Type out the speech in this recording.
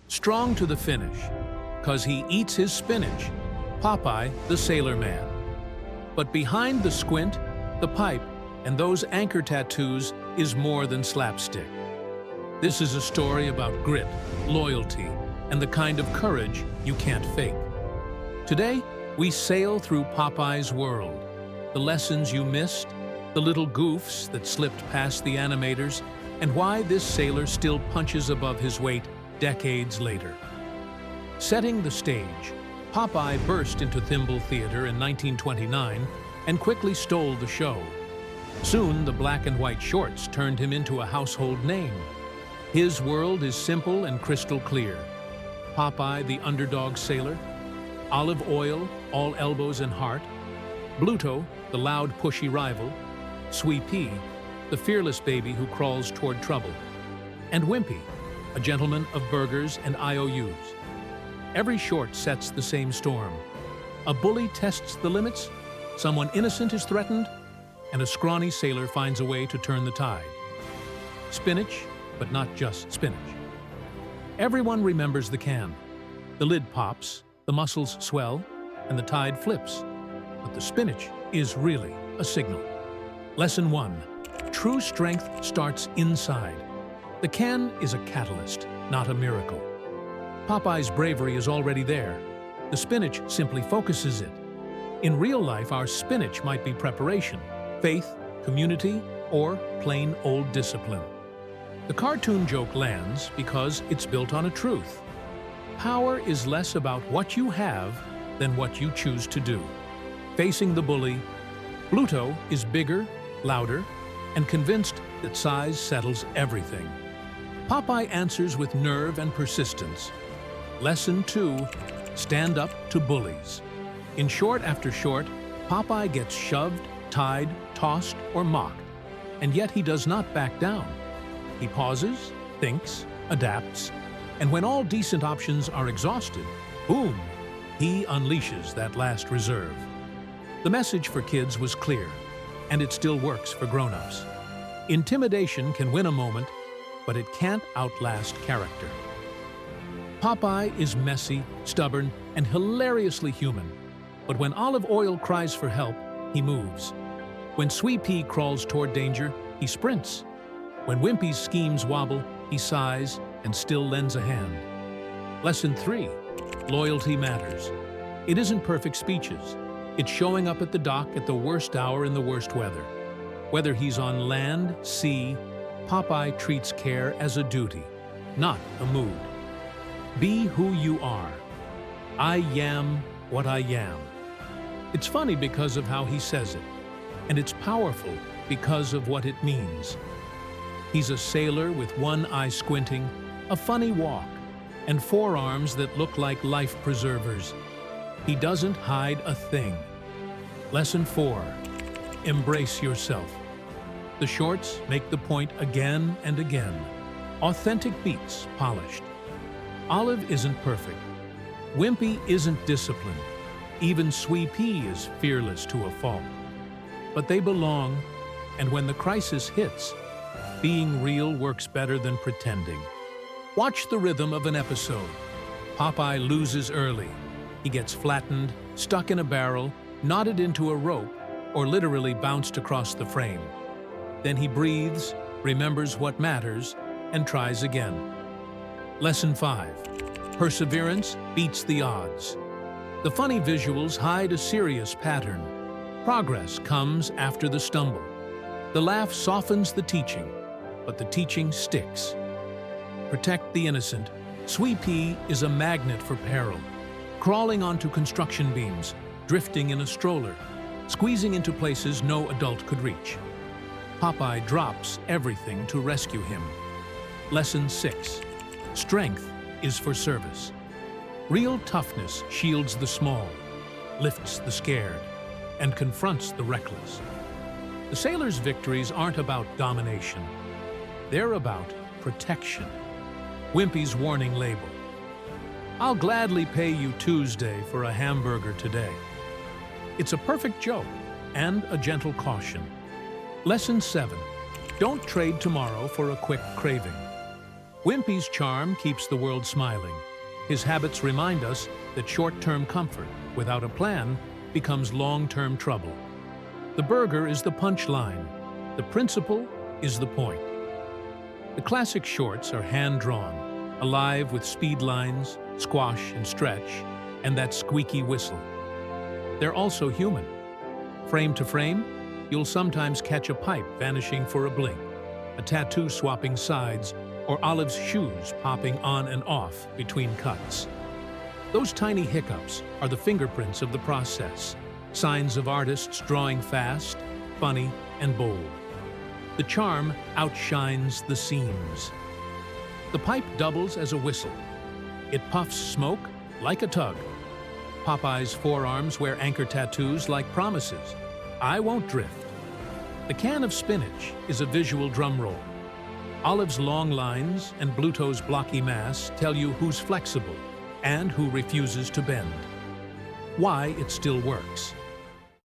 strong to the finish, 'cause he eats his spinach, Popeye the Sailor Man. But behind the squint, the pipe, and those anchor tattoos is more than slapstick. This is a story about grit, loyalty, and the kind of courage you can't fake. Today, we sail through Popeye's world. The lessons you missed, the little goofs that slipped past the animators, and why this sailor still punches above his weight decades later. Setting the stage, Popeye burst into Thimble Theater in 1929 and quickly stole the show. Soon, the black and white shorts turned him into a household name. His world is simple and crystal clear. Popeye, the underdog sailor; Olive Oyl, all elbows and heart; Bluto, the loud, pushy rival; Sweet Pea, the fearless baby who crawls toward trouble; and Wimpy, a gentleman of burgers and IOUs. Every short sets the same storm. A bully tests the limits, someone innocent is threatened, and a scrawny sailor finds a way to turn the tide. Spinach, but not just spinach. Everyone remembers the can. The lid pops, the muscles swell, and the tide flips. But the spinach is really a signal. Lesson 1. True strength starts inside. The can is a catalyst, not a miracle. Popeye's bravery is already there. The spinach simply focuses it. In real life, our spinach might be preparation, faith, community, or plain old discipline. The cartoon joke lands because it's built on a truth. Power is less about what you have than what you choose to do. Facing the bully, Bluto is bigger, louder, and convinced that size settles everything. Popeye answers with nerve and persistence. Lesson 2. Stand up to bullies. In short after short, Popeye gets shoved, tied, tossed, or mocked, and yet he does not back down. He pauses, thinks, adapts, and when all decent options are exhausted, boom, he unleashes that last reserve. The message for kids was clear, and it still works for grown-ups. Intimidation can win a moment, but it can't outlast character. Popeye is messy, stubborn, and hilariously human. But when Olive Oyl cries for help, he moves. When Sweet Pea crawls toward danger, he sprints. When Wimpy's schemes wobble, he sighs and still lends a hand. Lesson 3. Loyalty matters. It isn't perfect speeches. It's showing up at the dock at the worst hour in the worst weather. Whether he's on land, sea, Popeye treats care as a duty, not a mood. Be who you are. I am what I am. It's funny because of how he says it, and it's powerful because of what it means. He's a sailor with one eye squinting, a funny walk, and forearms that look like life preservers. He doesn't hide a thing. Lesson 4. Embrace yourself. The shorts make the point again and again. Authentic beats polished. Olive isn't perfect. Wimpy isn't disciplined. Even Sweet Pea is fearless to a fault. But they belong, and when the crisis hits, being real works better than pretending. Watch the rhythm of an episode. Popeye loses early. He gets flattened, stuck in a barrel, knotted into a rope, or literally bounced across the frame. Then he breathes, remembers what matters, and tries again. Lesson 5. Perseverance beats the odds. The funny visuals hide a serious pattern. Progress comes after the stumble. The laugh softens the teaching, but the teaching sticks. Protect the innocent. Sweet Pea is a magnet for peril, crawling onto construction beams, drifting in a stroller, squeezing into places no adult could reach. Popeye drops everything to rescue him. Lesson 6. Strength is for service. Real toughness shields the small, lifts the scared, and confronts the reckless. The sailor's victories aren't about domination. They're about protection. Wimpy's warning label. I'll gladly pay you Tuesday for a hamburger today. It's a perfect joke and a gentle caution. Lesson 7. Don't trade tomorrow for a quick craving. Wimpy's charm keeps the world smiling. His habits remind us that short-term comfort, without a plan, becomes long-term trouble. The burger is the punchline. The principle is the point. The classic shorts are hand-drawn, alive with speed lines, squash and stretch, and that squeaky whistle. They're also human. Frame to frame, you'll sometimes catch a pipe vanishing for a blink, a tattoo swapping sides, or Olive's shoes popping on and off between cuts. Those tiny hiccups are the fingerprints of the process, signs of artists drawing fast, funny, and bold. The charm outshines the seams. The pipe doubles as a whistle. It puffs smoke like a tug. Popeye's forearms wear anchor tattoos like promises. I won't drift. The can of spinach is a visual drum roll. Olive's long lines and Bluto's blocky mass tell you who's flexible and who refuses to bend. Why it still works.